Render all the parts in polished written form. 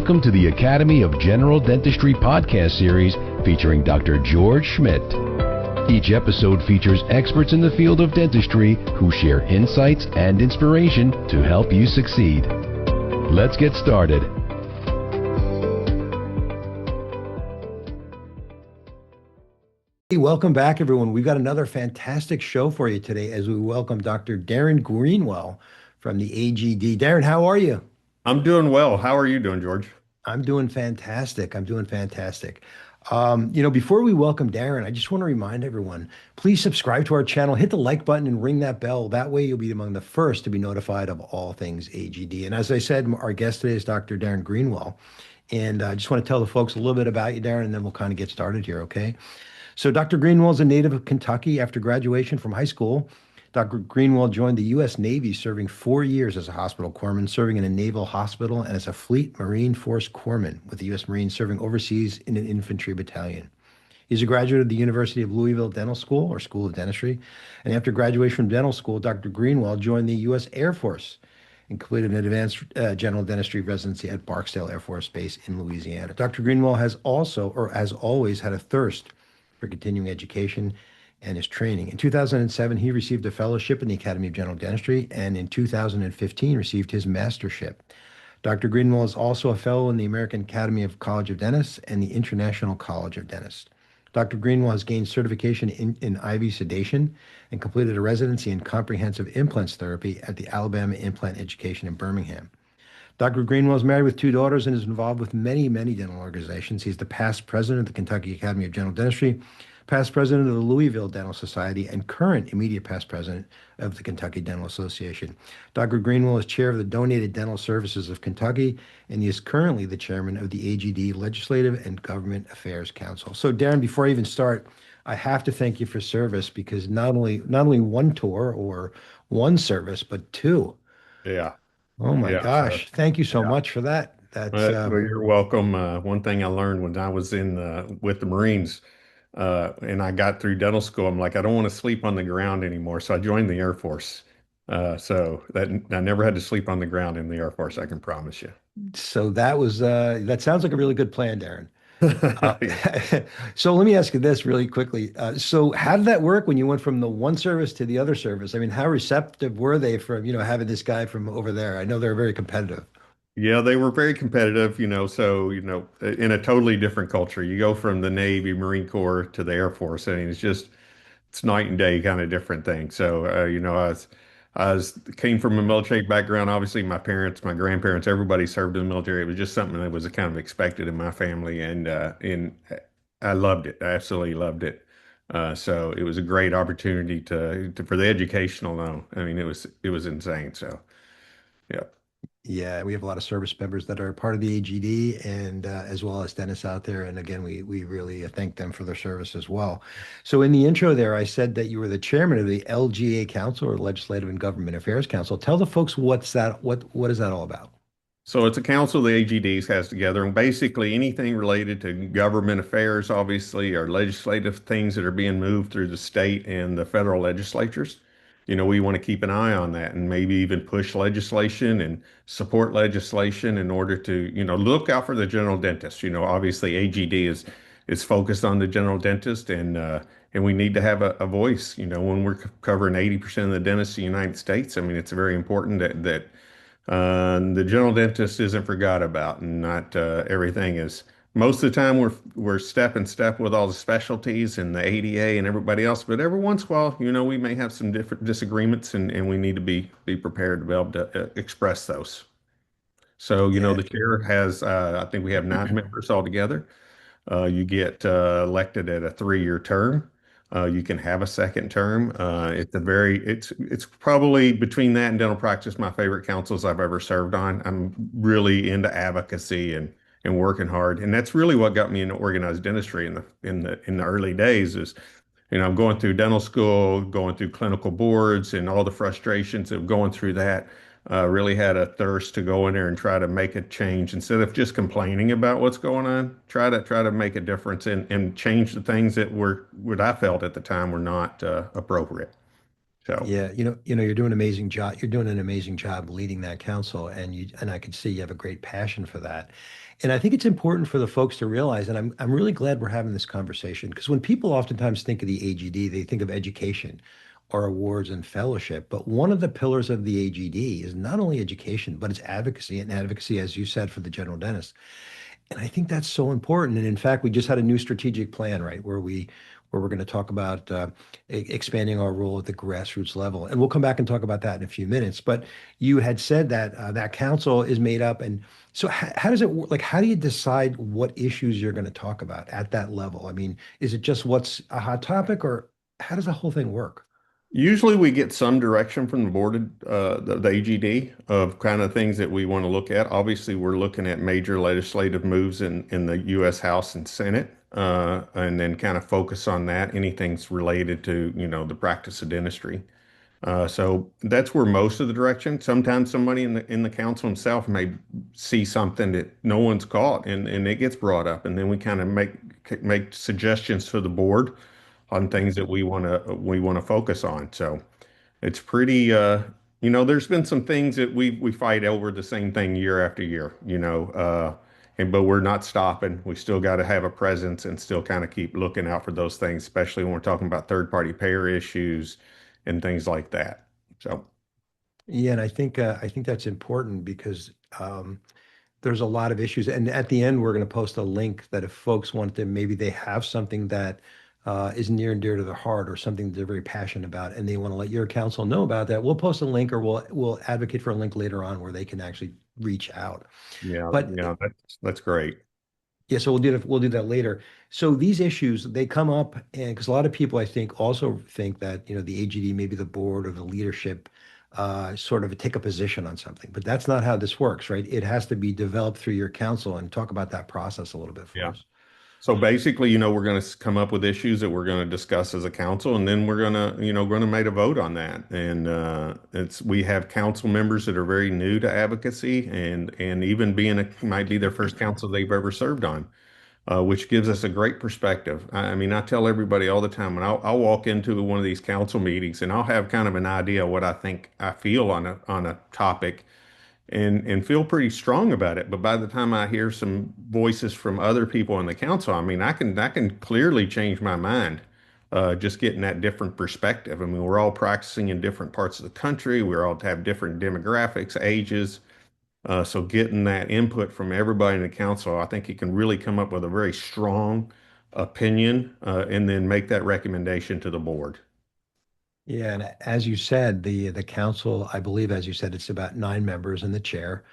Welcome to the Academy of General Dentistry Podcast Series featuring Dr. George Schmidt. Each episode features experts in the field of dentistry who share insights and inspiration to help you succeed. Let's get started. Hey, welcome back, everyone. We've got another fantastic show for you today as we welcome Dr. Darren Greenwell from the AGD. Darren, how are you? I'm doing well. How are you doing, George? I'm doing fantastic. Before we welcome Darren, I just want to remind everyone, please subscribe to our channel, hit the like button and ring that bell. That way you'll be among the first to be notified of all things AGD. And as I said, our guest today is Dr. Darren Greenwell. And I just want to tell the folks a little bit about you, Darren, and then we'll kind of get started here, okay? So Dr. Greenwell is a native of Kentucky. After graduation from high school, Dr. Greenwell joined the U.S. Navy, serving 4 years as a hospital corpsman, serving in a naval hospital, and as a Fleet Marine Force corpsman with the U.S. Marines, serving overseas in an infantry battalion. He's a graduate of the University of Louisville Dental School, or School of Dentistry. And after graduation from dental school, Dr. Greenwell joined the U.S. Air Force and completed an Advanced General Dentistry residency at Barksdale Air Force Base in Louisiana. Dr. Greenwell has always had a thirst for continuing education and his training. In 2007, he received a fellowship in the Academy of General Dentistry, and in 2015 received his mastership. Dr. Greenwell is also a fellow in the American Academy of College of Dentists and the International College of Dentists. Dr. Greenwell has gained certification in IV sedation and completed a residency in comprehensive implants therapy at the Alabama Implant Education in Birmingham. Dr. Greenwell is married with 2 daughters and is involved with many dental organizations. He's the past president of the Kentucky Academy of General Dentistry, past president of the Louisville Dental Society, and current immediate past president of the Kentucky Dental Association. Dr. Greenwell is chair of the Donated Dental Services of Kentucky, and he is currently the chairman of the AGD Legislative and Government Affairs Council. So, Darren, before I even start, I have to thank you for service, because not only one tour or one service, but 2. Yeah. Oh my gosh. Thank you so much for that. Well, you're welcome. One thing I learned when I was with the Marines, and I got through dental school, I'm like, I don't want to sleep on the ground anymore. So I joined the Air Force. So that I never had to sleep on the ground in the Air Force, I can promise you. So that sounds like a really good plan, Darren. So let me ask you this really quickly. So how did that work when you went from the one service to the other service? I mean, how receptive were they from, having this guy from over there? I know they're very competitive. Yeah, they were very competitive, so, in a totally different culture. You go from the Navy, Marine Corps to the Air Force. I mean, it's night and day kind of different thing. So, came from a military background. Obviously, my parents, my grandparents, everybody served in the military. It was just something that was kind of expected in my family, and I loved it. I absolutely loved it. So it was a great opportunity for the educational loan. I mean, it was insane. So, yeah. Yeah, we have a lot of service members that are part of the AGD, and as well as dentists out there. And again, we really thank them for their service as well. So in the intro there, I said that you were the chairman of the LGA Council, or Legislative and Government Affairs Council. Tell the folks what is that all about? So it's a council the AGDs has together, and basically anything related to government affairs, obviously, or legislative things that are being moved through the state and the federal legislatures. We want to keep an eye on that, and maybe even push legislation and support legislation in order to, look out for the general dentist. Obviously AGD is focused on the general dentist, and we need to have a voice, when we're covering 80% of the dentists in the United States. I mean, it's very important that the general dentist isn't forgot about, and not everything is. Most of the time, we're step in step with all the specialties and the ADA and everybody else. But every once in a while, we may have some different disagreements, and we need to be prepared to be able to express those. So, the chair has, I think we have 9 members altogether. You get elected at a 3-year term. You can have a second term. It's probably, between that and dental practice, my favorite councils I've ever served on. I'm really into advocacy and working hard, and that's really what got me into organized dentistry in the early days. Is I'm going through dental school, going through clinical boards, and all the frustrations of going through that. Really had a thirst to go in there and try to make a change, instead of just complaining about what's going on. Try to make a difference and change the things that were what I felt at the time were not appropriate. So. Yeah, you're doing an amazing job. You're doing an amazing job leading that council, and I can see you have a great passion for that. And I think it's important for the folks to realize, and I'm really glad we're having this conversation because when people oftentimes think of the AGD, they think of education or awards and fellowship. But one of the pillars of the AGD is not only education, but it's advocacy, and advocacy, as you said, for the general dentist. And I think that's so important. And in fact, we just had a new strategic plan, right, where we're going to talk about expanding our role at the grassroots level. And we'll come back and talk about that in a few minutes. But you had said that that council is made up. And so how does it work? Like, how do you decide what issues you're going to talk about at that level? I mean, is it just what's a hot topic, or how does the whole thing work? Usually we get some direction from the board, the AGD, of kind of things that we want to look at. Obviously, we're looking at major legislative moves in the U.S. House and Senate, and then kind of focus on that. Anything's related to, the practice of dentistry. So that's where most of the direction. Sometimes somebody in the council himself may see something that no one's caught, and it gets brought up, and then we kind of make suggestions to the board on things that we want to focus on. So it's pretty there's been some things that we fight over the same thing year after year, and but we're not stopping. We still got to have a presence and still kind of keep looking out for those things, especially when we're talking about third party payer issues and things like that. So Yeah, and I think that's important because there's a lot of issues. And at the end, we're going to post a link that if folks want to, maybe they have something that is near and dear to their heart or something they're very passionate about, and they want to let your council know about that. We'll post a link, or we'll advocate for a link later on where they can actually reach out. yeah, But yeah, that's great. yeah, so we'll do that later. So these issues, they come up, and because a lot of people, I think, also think that, the AGD, maybe the board or the leadership, sort of take a position on something. But that's not how this works, right? It has to be developed through your council, and talk about that process a little bit for Yeah. us. So basically, we're going to come up with issues that we're going to discuss as a council, and then we're going to make a vote on that. And we have council members that are very new to advocacy, and even being might be their first council they've ever served on, which gives us a great perspective. I mean, I tell everybody all the time when I'll walk into one of these council meetings, and I'll have kind of an idea of what I feel on a topic, and feel pretty strong about it. But by the time I hear some voices from other people in the council, I mean, I can clearly change my mind. Just getting that different perspective. I mean, we're all practicing in different parts of the country. We're all have different demographics, ages. So getting that input from everybody in the council, I think you can really come up with a very strong opinion, and then make that recommendation to the board. Yeah, and as you said, the council, I believe, as you said, it's about 9 members and the chair,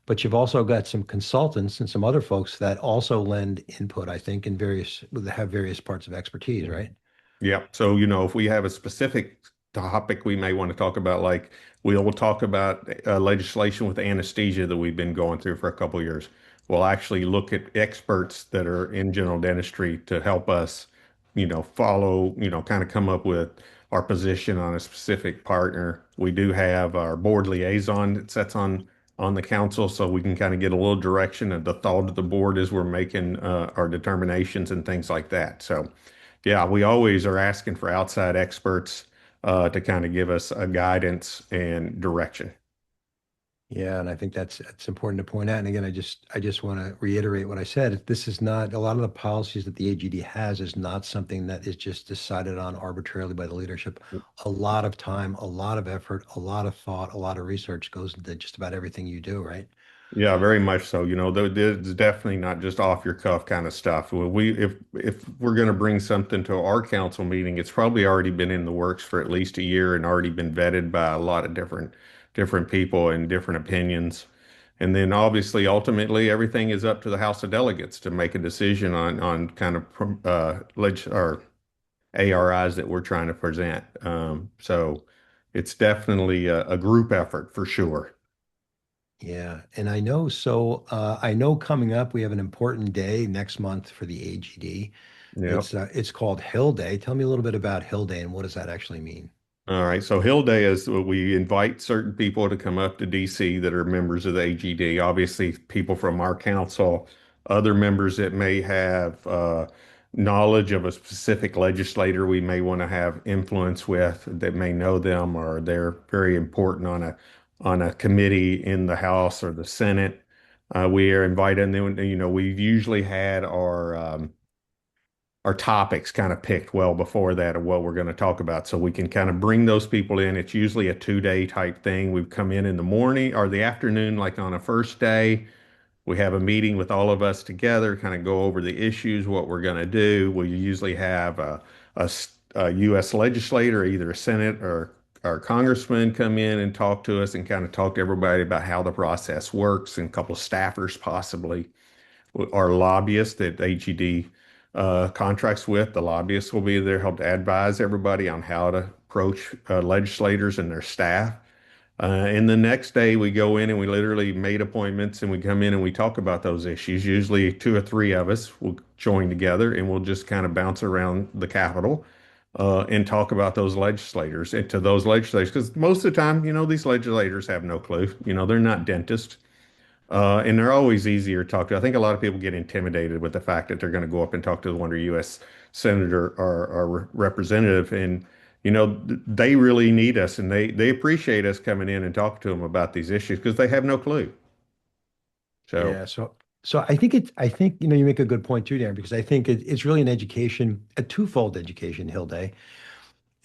but you've also got some consultants and some other folks that also lend input, I think, in various that have various parts of expertise, right? Yeah. So, if we have a specific topic we may want to talk about, like we'll talk about legislation with anesthesia that we've been going through for a couple of years. We'll actually look at experts that are in general dentistry to help us, follow, kind of come up with our position on a specific partner. We do have our board liaison that sits on the council, so we can kind of get a little direction of the thought of the board as we're making our determinations and things like that. So, yeah, we always are asking for outside experts to kind of give us a guidance and direction. Yeah, and I think that's important to point out. And again, I just want to reiterate what I said. This is not a lot of the policies that the AGD has is not something that is just decided on arbitrarily by the leadership. A lot of time, a lot of effort, a lot of thought, a lot of research goes into just about everything you do, right? Yeah, very much so. It's definitely not just off your cuff kind of stuff. If we're going to bring something to our council meeting, it's probably already been in the works for at least a year and already been vetted by a lot of different people and different opinions. And then obviously, ultimately, everything is up to the House of Delegates to make a decision on kind of or ARIs that we're trying to present. So it's definitely a group effort for sure. Yeah, and I know so I know coming up we have an important day next month for the AGD. Yeah. It's called Hill Day. Tell me a little bit about Hill Day and what does that actually mean? All right. So Hill Day is we invite certain people to come up to DC that are members of the AGD. Obviously, people from our council, other members that may have knowledge of a specific legislator we may want to have influence with that may know them, or they're very important on a committee in the House or the Senate. We are invited, and then we've usually had our topics kind of picked well before that of what we're going to talk about, so we can kind of bring those people in. It's usually a 2 day type thing. We come in the morning or the afternoon, like on a first day. We have a meeting with all of us together, kind of go over the issues, what we're going to do. We usually have a U.S. legislator, either a Senate or our congressman, come in and talk to us and kind of talk to everybody about how the process works, and a couple of staffers possibly. Our lobbyists that AGD contracts with, the lobbyists will be there, help to advise everybody on how to approach legislators and their staff. And the next day we go in and we literally made appointments, and we come in and we talk about those issues. Usually two or three of us will join together, and we'll just kind of bounce around the Capitol and talk about those legislators and to those legislators. Because most of the time, these legislators have no clue. They're not dentists. And they're always easier to talk to. I think a lot of people get intimidated with the fact that they're going to go up and talk to the wonder U.S. senator or representative. And, they really need us, and they appreciate us coming in and talking to them about these issues because they have no clue. So, Yeah. So I think, you make a good point too, Darren, because I think it's really an education, a twofold education, Hilde.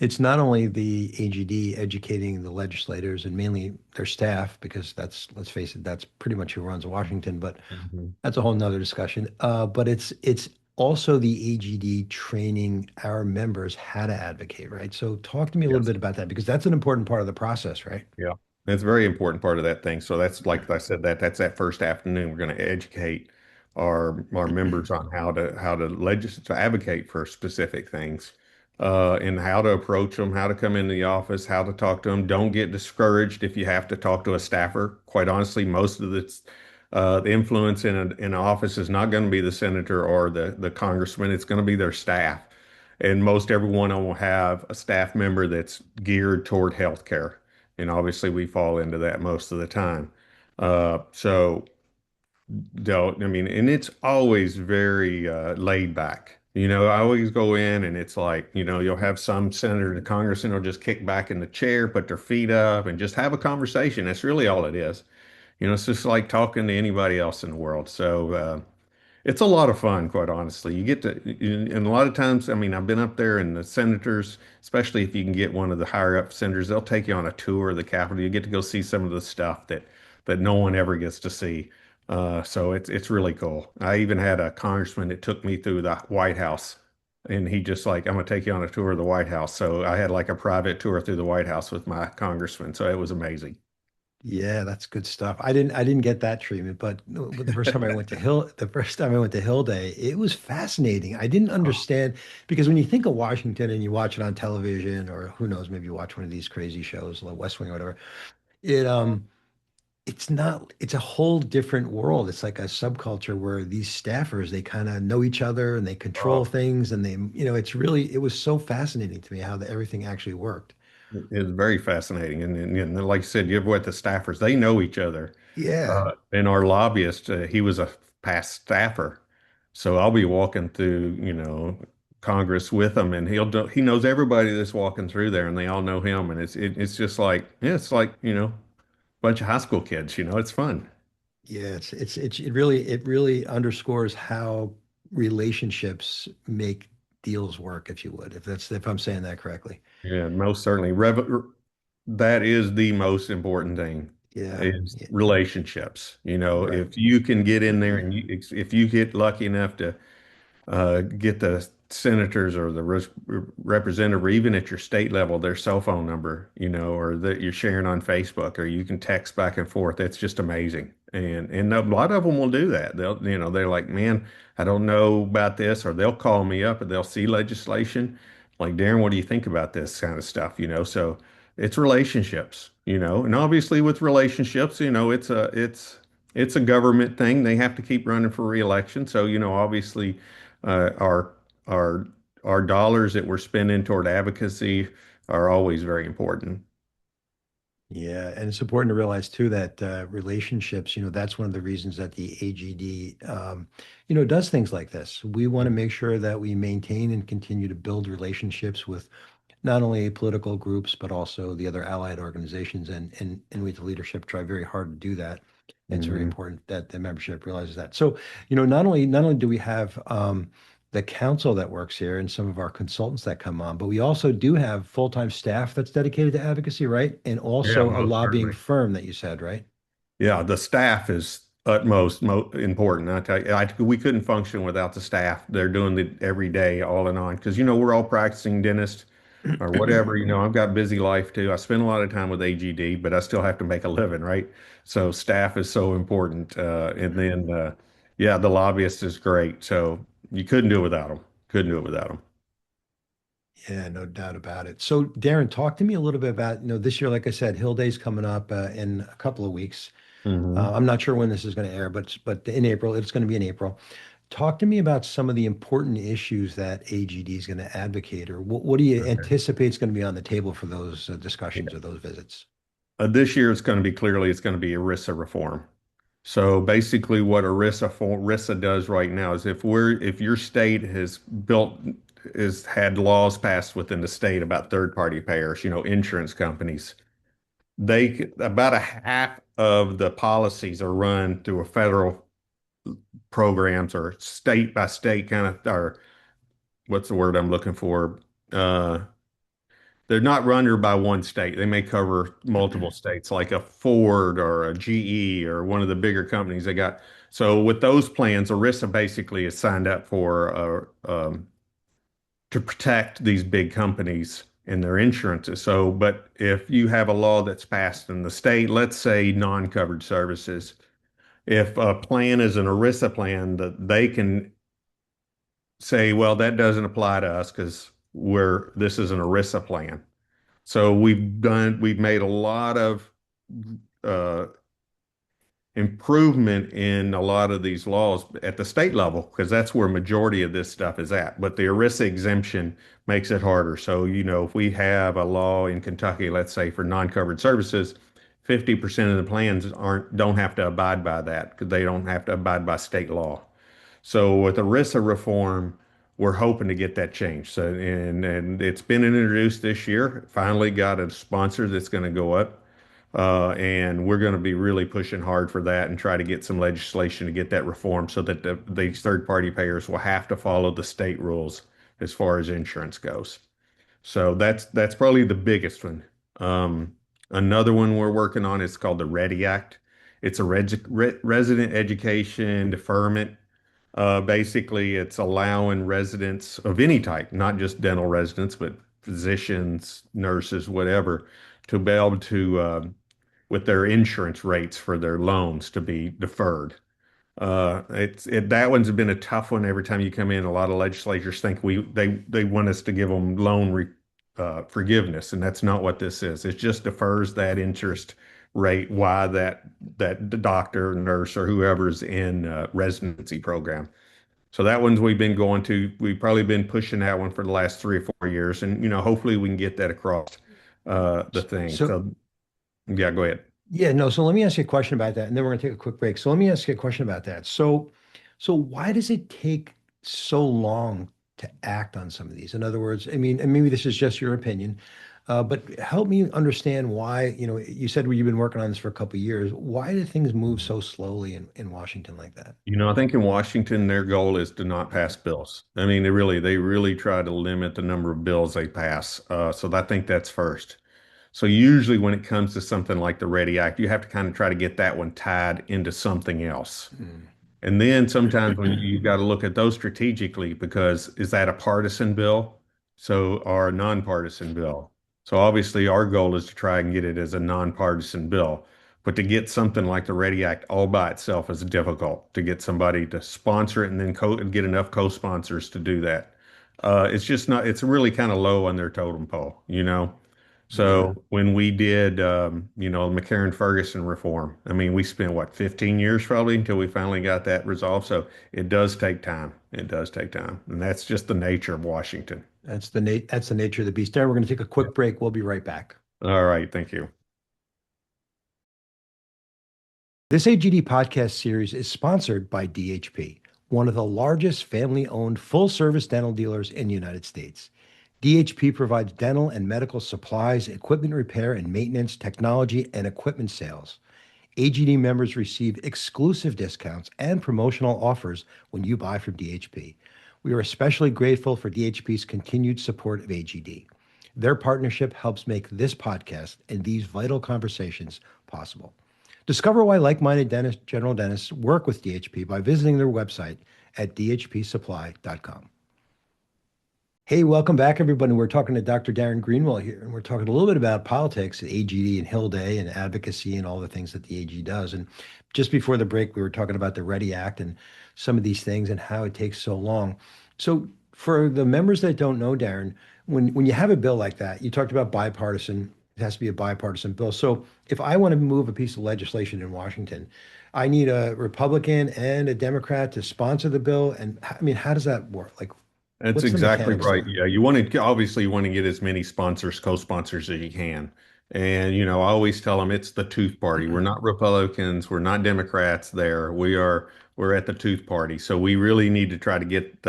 It's not only the AGD educating the legislators and mainly their staff, because let's face it, that's pretty much who runs Washington, but mhm. that's a whole nother discussion. But it's also the AGD training our members how to advocate, right? So talk to me a little Yes. bit about that, because that's an important part of the process, right? Yeah. That's a very important part of that thing. So that's like I said, that's that first afternoon. We're going to educate our members on to advocate for specific things, and how to approach them, how to come into the office, how to talk to them. Don't get discouraged if you have to talk to a staffer. Quite honestly, most of the influence in an office is not going to be the senator or the congressman. It's going to be their staff. And most everyone will have a staff member that's geared toward healthcare. And obviously, we fall into that most of the time. So, don't, I mean, and it's always very laid back. I always go in and it's like, you'll have some senator and congressman will just kick back in the chair, put their feet up, and just have a conversation. That's really all it is. It's just like talking to anybody else in the world. So, it's a lot of fun, quite honestly. You get to, and a lot of times, I mean, I've been up there, and the senators, especially if you can get one of the higher up senators, they'll take you on a tour of the Capitol. You get to go see some of the stuff that no one ever gets to see. So it's really cool. I even had a congressman that took me through the White House, and he just like, I'm gonna take you on a tour of the White House. So I had like a private tour through the White House with my congressman. So it was amazing. Yeah, that's good stuff. I didn't get that treatment, but the first time I went to Hill Day, it was fascinating. I didn't understand, because when you think of Washington and you watch it on television, or who knows, maybe you watch one of these crazy shows like West Wing or whatever, it it's not, it's a whole different world. It's like a subculture where these staffers, they kind of know each other and they control Oh, things, and it was so fascinating to me how everything actually worked. it's very fascinating. And like I said, you're with the staffers, they know each other. Yeah. And our lobbyist, he was a past staffer. So I'll be walking through, Congress with him, and he knows everybody that's walking through there, and they all know him. And it's just like, yeah, it's like, a bunch of high school kids, it's fun. Yeah, it really underscores how relationships make deals work, if you would, if I'm saying that correctly. Yeah, most certainly. That is the most important thing Yeah. is Yeah. relationships. Right. If you can get in there and if you get lucky enough to get the senators or the representative, or even at your state level, their cell phone number, or that you're sharing on Facebook, or you can text back and forth. That's just amazing. And a lot of them will do that. They're like, man, I don't know about this, or they'll call me up and they'll see legislation. Like, Darren, what do you think about this kind of stuff? So it's relationships, and obviously with relationships, it's a government thing. They have to keep running for reelection. So, obviously, our our our dollars that we're spending toward advocacy are always very important. Yeah, and it's important to realize too that relationships, that's one of the reasons that the AGD, does things like this. We want to make sure that we maintain and continue to build relationships with not only political groups, but also the other allied organizations. And we, the leadership, try very hard to do that. It's very Mhm. important that the membership realizes that. So, not only do we have the council that works here and some of our consultants that come on, but we also do have full-time staff that's dedicated to advocacy, right? And Yeah, also a most lobbying certainly. firm that you said, right? Yeah, the staff is utmost mo important. I tell you, we couldn't function without the staff. They're doing it every day, all and on. Because we're all practicing dentists or whatever. I've got a busy life too. I spend a lot of time with AGD, but I still have to make a living, right? So staff is so important. And then, yeah, the lobbyist is great. So you couldn't do it without them. Couldn't do it without them. Yeah, no doubt about it. So, Darren, talk to me a little bit about, this year, like I said, Hill Day's coming up in a couple of weeks. Hmm. I'm not sure when this is going to air, but in April, it's going to be in April. Talk to me about some of the important issues that AGD is going to advocate, or what do you Okay. anticipate is going to be on the table for those discussions or those visits? This year it's going to be ERISA reform. So basically, what ERISA does right now is if your state has had laws passed within the state about third party payers, insurance companies, about a half of the policies are run through a federal programs or state by state kind of, or what's the word I'm looking for? Uh, they're not run by one state. They may cover multiple states, like a Ford or a GE or one of the bigger companies they got. So with those plans, ERISA basically is signed up for to protect these big companies and their insurances. So, but if you have a law that's passed in the state, let's say non-covered services, if a plan is an ERISA plan, that they can say, well, that doesn't apply to us because this is an ERISA plan. So we've made a lot of uh, improvement in a lot of these laws at the state level because that's where majority of this stuff is at. But the ERISA exemption makes it harder. So, if we have a law in Kentucky, let's say for non-covered services, 50% of the plans don't have to abide by that because they don't have to abide by state law. So with ERISA reform, we're hoping to get that changed. So and it's been introduced this year. Finally got a sponsor that's going to go up. And we're going to be really pushing hard for that and try to get some legislation to get that reform so that these third party payers will have to follow the state rules as far as insurance goes. So that's probably the biggest one. Another one we're working on is called the READY Act. It's a resident education deferment. Basically, it's allowing residents of any type, not just dental residents, but physicians, nurses, whatever, to be able to, with their insurance rates for their loans, to be deferred. That one's been a tough one. Every time you come in, a lot of legislators think they want us to give them forgiveness, and that's not what this is. It just defers that interest rate while that the doctor, nurse, or whoever's in residency program. So that one's we've probably been pushing that one for the last 3 or 4 years, and hopefully we can get that across the thing. So, So yeah, go ahead. yeah, no, so let me ask you a question about that, and then we're going to take a quick break. So let me ask you a question about that. So why does it take so long to act on some of these? In other words, I mean, and maybe this is just your opinion, but help me understand why, you said you've been working on this for a couple of years. Why do things move so slowly in Washington like that? I think in Washington, their goal is to not pass bills. I mean, they really try to limit the number of bills they pass. So I think that's first. So usually when it comes to something like the READY Act, you have to kind of try to get that one tied into something else. Mm. And then sometimes when you've got to look at those strategically, because is that a partisan bill? So, or a nonpartisan bill? So obviously our goal is to try and get it as a nonpartisan bill. But to get something like the READY Act all by itself is difficult to get somebody to sponsor it and then get enough co-sponsors to do that. It's just not, it's really kind of low on their totem pole. Yeah. So when we did, McCarran-Ferguson reform, I mean, we spent what, 15 years probably until we finally got that resolved. So it does take time. It does take time. And that's just the nature of Washington. That's the nature of the beast. Darren, we're going to take a quick break. We'll be right back. All right. Thank you. This AGD podcast series is sponsored by DHP, one of the largest family-owned full-service dental dealers in the United States. DHP provides dental and medical supplies, equipment repair and maintenance, technology, and equipment sales. AGD members receive exclusive discounts and promotional offers when you buy from DHP. We are especially grateful for DHP's continued support of AGD. Their partnership helps make this podcast and these vital conversations possible. Discover why like-minded general dentists work with DHP by visiting their website at dhpsupply.com. Hey, welcome back, everybody. We're talking to Dr. Darren Greenwell here, and we're talking a little bit about politics at AGD and Hill Day and advocacy and all the things that the AG does. And just before the break, we were talking about the READY Act and some of these things and how it takes so long. So for the members that don't know, Darren, when you have a bill like that, you talked about bipartisan. It has to be a bipartisan bill. So if I want to move a piece of legislation in Washington, I need a Republican and a Democrat to sponsor the bill. And I mean, how does that work? Like, That's what's the exactly mechanics right. there? Yeah, you want to obviously you want to get as many sponsors, co-sponsors as you can. And I always tell them it's the tooth party. We're not Republicans, we're not Democrats there. We're at the tooth party. So we really need to try to get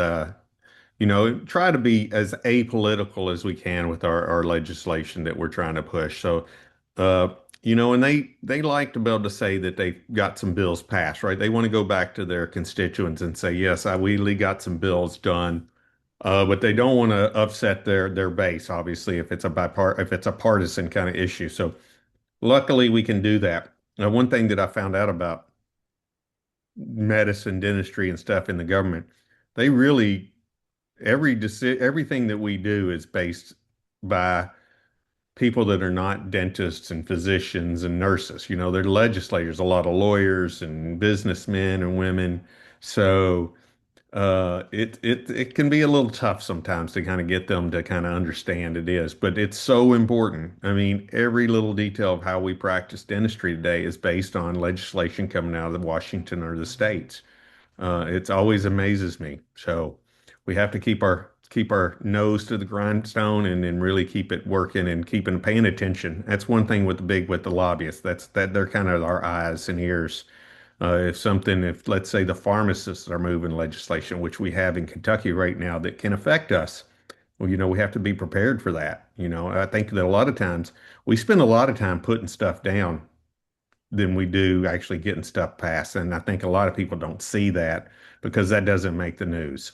try to be as apolitical as we can with our legislation that we're trying to push. So uh, and they like to be able to say that they got some bills passed, right? They want to go back to their constituents and say, yes, we really got some bills done. But they don't want to upset their base, obviously, if it's a partisan kind of issue. So luckily we can do that. One thing that I found out about medicine, dentistry, and stuff in the government, they really everything that we do is based by people that are not dentists and physicians and nurses. They're legislators, a lot of lawyers and businessmen and women. So it can be a little tough sometimes to kind of get them to kind of understand it is, but it's so important. I mean, every little detail of how we practice dentistry today is based on legislation coming out of Washington or the states. It's always amazes me. So we have to keep our nose to the grindstone and really keep it working and paying attention. That's one thing with the lobbyists. That they're kind of our eyes and ears. If let's say the pharmacists are moving legislation, which we have in Kentucky right now, that can affect us, well, we have to be prepared for that. I think that a lot of times we spend a lot of time putting stuff down than we do actually getting stuff passed. And I think a lot of people don't see that because that doesn't make the news.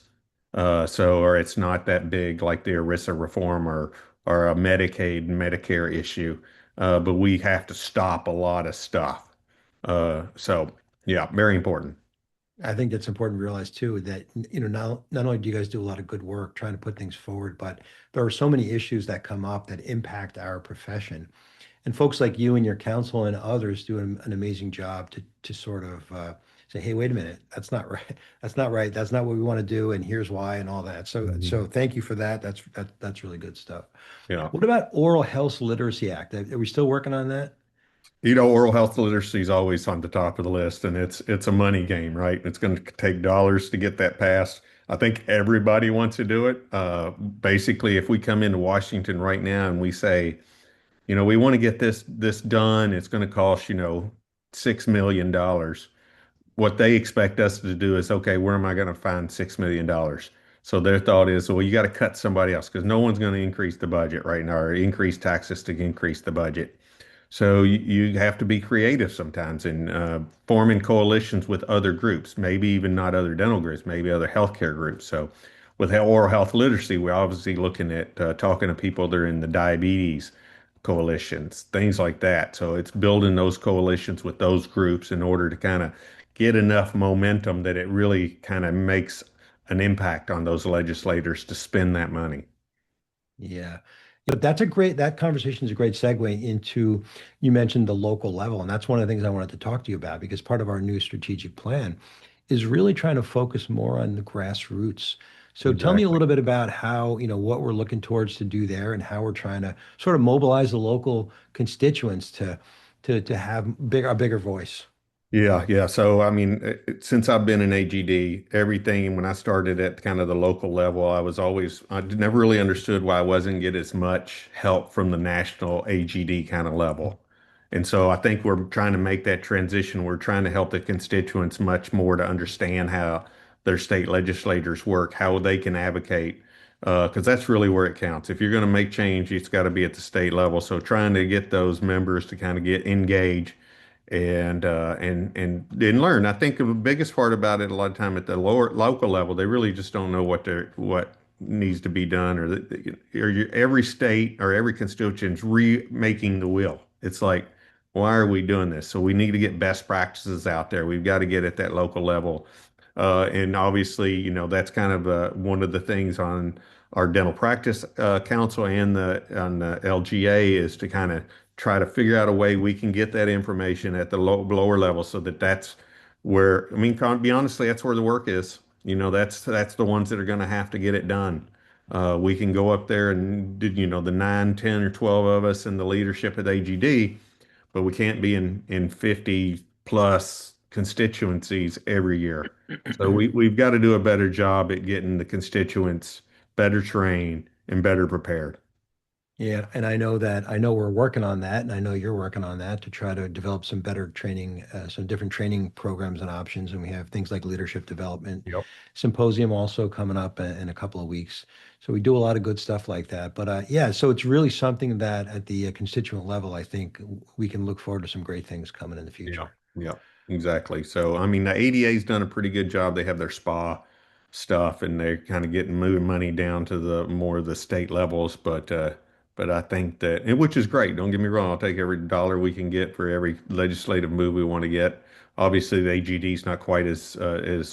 Or it's not that big like the ERISA reform or a Medicaid and Medicare issue. But we have to stop a lot of stuff. So yeah, very important. I think that's important to realize too, that, not only do you guys do a lot of good work trying to put things forward, but there are so many issues that come up that impact our profession. And folks like you and your counsel and others do an amazing job to sort of say, hey, wait a minute, that's not right. That's not right. That's not what we want to do. And here's why and all that. So thank you for that. That's really good stuff. Yeah. What about Oral Health Literacy Act? Are we still working on that? Oral health literacy is always on the top of the list, and it's a money game, right? It's going to take dollars to get that passed. I think everybody wants to do it. Basically, if we come into Washington right now and we say, we want to get this done, it's going to cost, $6 million. What they expect us to do is, okay, where am I going to find $6 million? So their thought is, well, you got to cut somebody else because no one's going to increase the budget right now or increase taxes to increase the budget. So you have to be creative sometimes in forming coalitions with other groups, maybe even not other dental groups, maybe other healthcare groups. So with oral health literacy, we're obviously looking at talking to people that are in the diabetes coalitions, things like that. So it's building those coalitions with those groups in order to kind of get enough momentum that it really kind of makes an impact on those legislators to spend that money. Yeah. But that conversation is a great segue into, you mentioned the local level. And that's one of the things I wanted to talk to you about because part of our new strategic plan is really trying to focus more on the grassroots. So tell me a Exactly. little bit about how, what we're looking towards to do there and how we're trying to sort of mobilize the local constituents to have a bigger voice. Yeah, yeah. So, I mean, since I've been in AGD, everything, when I started at kind of the local level, I never really understood why I wasn't get as much help from the national AGD kind of level. And so I think we're trying to make that transition. We're trying to help the constituents much more to understand how their state legislators work, how they can advocate, because that's really where it counts. If you're going to make change, it's got to be at the state level. So trying to get those members to kind of get engaged and learn. I think the biggest part about it a lot of time at the lower local level, they really just don't know what needs to be done, every state or every constituent's remaking the wheel. It's like, why are we doing this? So we need to get best practices out there. We've got to get at that local level. And obviously, that's kind of one of the things on our dental practice council and on the LGA is to kind of try to figure out a way we can get that information at the lower level so that's where, I mean, be honestly, that's where the work is. That's the ones that are going to have to get it done. We can go up there and do, the 9, 10, or 12 of us in the leadership at AGD, but we can't be in 50 plus constituencies every year. So we've got to do a better job at getting the constituents better trained and better prepared. Yeah, and I know we're working on that, and I know you're working on that to try to develop some better training, some different training programs and options. And we have things like leadership development Yep. symposium also coming up in a couple of weeks. So we do a lot of good stuff like that. But yeah, so it's really something that at the constituent level, I think we can look forward to some great things coming in the Yeah, future. yeah, exactly. So, I mean, the ADA's done a pretty good job. They have their spa stuff, and they're kind of getting moving money down to the more of the state levels. But I think that, and which is great. Don't get me wrong. I'll take every dollar we can get for every legislative move we want to get. Obviously, the AGD is not quite as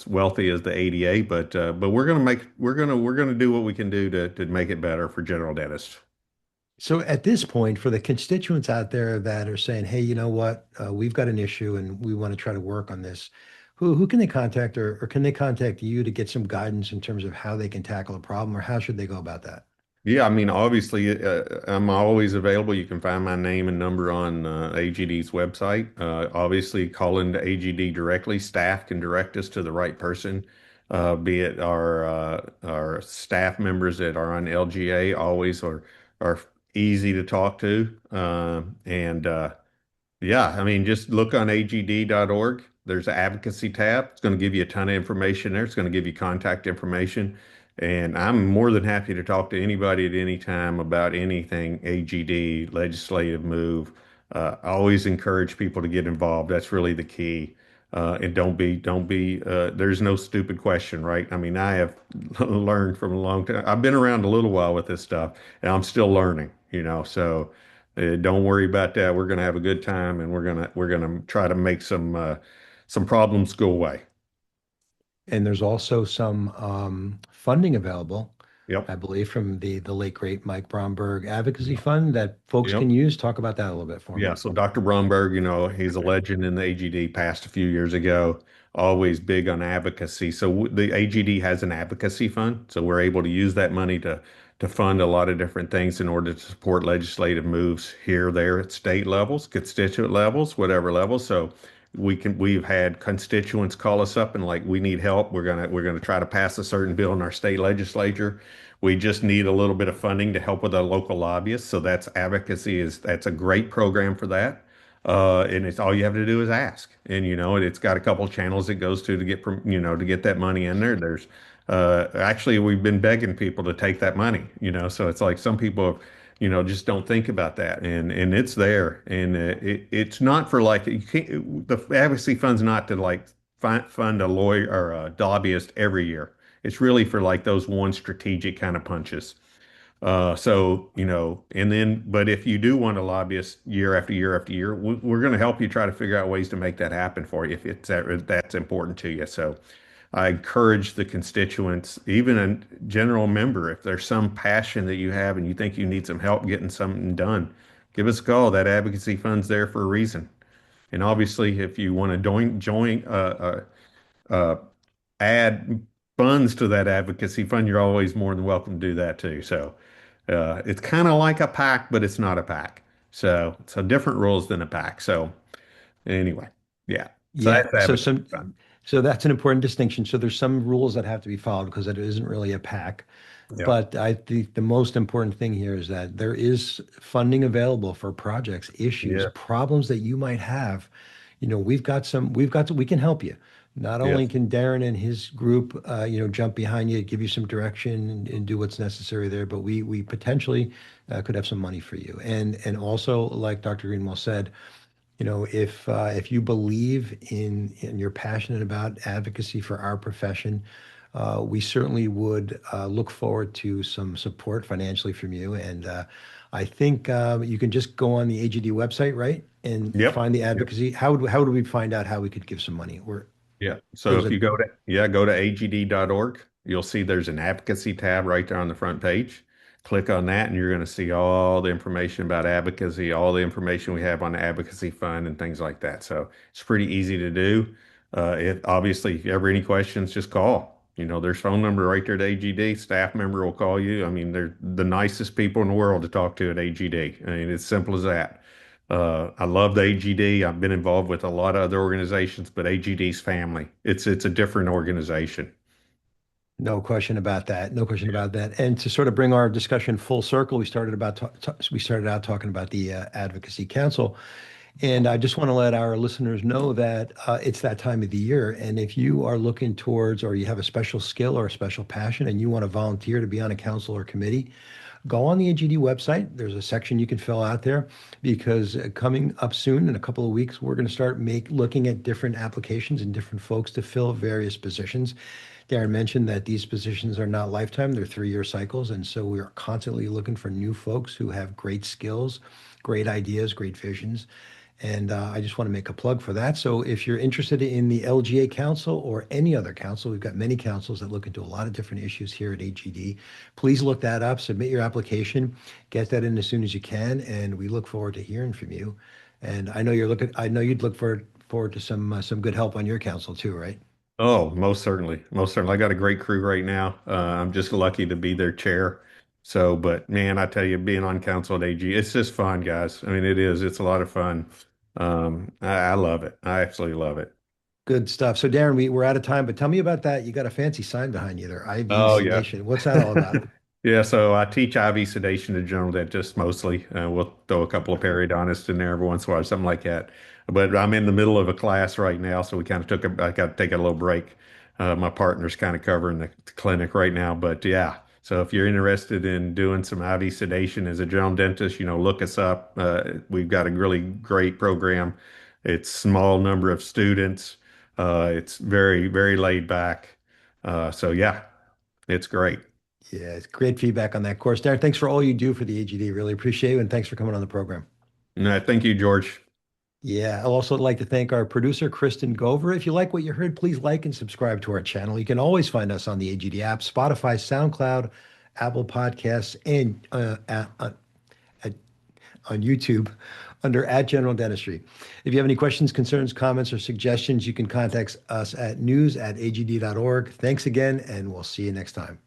wealthy as the ADA, but we're gonna do what we can do to make it better for general dentists. So at this point, for the constituents out there that are saying, "Hey, you know what? We've got an issue and we want to try to work on this," who can they contact, or can they contact you to get some guidance in terms of how they can tackle a problem, or how should they go about that? Yeah, I mean, obviously, I'm always available. You can find my name and number on AGD's website. Obviously, call into AGD directly. Staff can direct us to the right person, be it our staff members that are on LGA, always are easy to talk to. And Yeah, I mean, just look on agd.org. There's an advocacy tab. It's going to give you a ton of information there. It's going to give you contact information. And I'm more than happy to talk to anybody at any time about anything AGD, legislative move. I always encourage people to get involved. That's really the key. And there's no stupid question, right? I mean, I have learned from a long time. I've been around a little while with this stuff, and I'm still learning. So don't worry about that. We're going to have a good time, and we're gonna try to make some problems go away. And there's also some funding available, Yep. I believe, from the late great Mike Bromberg Advocacy Fund that folks Yep. can use. Talk about that a little bit for Yeah, me. so Dr. Bromberg, he's a legend in the AGD, passed a few years ago, always big on advocacy. So the AGD has an advocacy fund, so we're able to use that money to fund a lot of different things in order to support legislative moves here, there at state levels, constituent levels, whatever levels. So we've had constituents call us up and like, we need help. We're gonna try to pass a certain bill in our state legislature. We just need a little bit of funding to help with our local lobbyists. So that's a great program for that. And it's all you have to do is ask. And it's got a couple of channels it goes to get that money in there. Actually, we've been begging people to take that money. So it's like some people, just don't think about that, and it's there, and it's not for like you can't, the advocacy fund's not to like fund a lawyer or a lobbyist every year. It's really for like those one strategic kind of punches. But if you do want a lobbyist year after year after year, we're going to help you try to figure out ways to make that happen for you if that's important to you. So I encourage the constituents, even a general member, if there's some passion that you have and you think you need some help getting something done, give us a call. That advocacy fund's there for a reason. And obviously, if you want to add funds to that advocacy fund, you're always more than welcome to do that too. So it's kind of like a pack, but it's not a pack. So different rules than a pack. So anyway, yeah. So Yeah, that's advocacy fund. so that's an important distinction. So there's some rules that have to be followed because it isn't really a pack. Yeah. But I think the most important thing here is that there is funding available for projects, issues, Yeah. problems that you might have. We can help you. Not Yeah. only can Darren and his group, jump behind you, give you some direction and do what's necessary there, but we potentially could have some money for you. And also, like Dr. Greenwell said, if you believe in and you're passionate about advocacy for our profession, we certainly would look forward to some support financially from you. And I think you can just go on the AGD website, right, and Yep. find the Yep. advocacy. How would we find out how we could give some money? Yeah. So There's if a you go to agd.org, you'll see there's an advocacy tab right there on the front page. Click on that and you're going to see all the information about advocacy, all the information we have on the advocacy fund and things like that. So it's pretty easy to do. It obviously, if you ever any questions, just call. There's phone number right there at AGD. Staff member will call you. I mean, they're the nicest people in the world to talk to at AGD. I mean, it's simple as that. I love the AGD. I've been involved with a lot of other organizations, but AGD's family. It's a different organization. No question about that. No question about that. And to sort of bring our discussion full circle, we started out talking about the Advocacy Council, and I just want to let our listeners know that it's that time of the year. And if you are looking towards, or you have a special skill or a special passion, and you want to volunteer to be on a council or committee, go on the AGD website. There's a section you can fill out there, because coming up soon in a couple of weeks, we're going to start looking at different applications and different folks to fill various positions. Darren mentioned that these positions are not lifetime, they're 3-year cycles. And so we are constantly looking for new folks who have great skills, great ideas, great visions. And I just want to make a plug for that. So if you're interested in the LGA Council or any other council, we've got many councils that look into a lot of different issues here at AGD. Please look that up, submit your application, get that in as soon as you can, and we look forward to hearing from you. And I know you'd look forward to some good help on your council too, right? Oh, most certainly. Most certainly. I got a great crew right now. I'm just lucky to be their chair. So, but man, I tell you, being on council at AG, it's just fun, guys. I mean, it is. It's a lot of fun. I love it. I absolutely love it. Good stuff. So Darren, we're out of time, but tell me about that. You got a fancy sign behind you there, IV Oh, yeah. sedation. What's that all about? Yeah, so I teach IV sedation to general dentists mostly. We'll throw a couple of periodontists in there every once in a while, something like that. But I'm in the middle of a class right now, so I got to take a little break. My partner's kind of covering the clinic right now, but yeah. So if you're interested in doing some IV sedation as a general dentist, look us up. We've got a really great program. It's small number of students. It's very, very laid back. So yeah, it's great. Yeah, it's great feedback on that course. Darren, thanks for all you do for the AGD. Really appreciate you, and thanks for coming on the program. No, thank you, George. Yeah, I'd also like to thank our producer, Kristen Gover. If you like what you heard, please like and subscribe to our channel. You can always find us on the AGD app, Spotify, SoundCloud, Apple Podcasts, and at, on YouTube under @General Dentistry. If you have any questions, concerns, comments, or suggestions, you can contact us at news@agd.org. Thanks again, and we'll see you next time.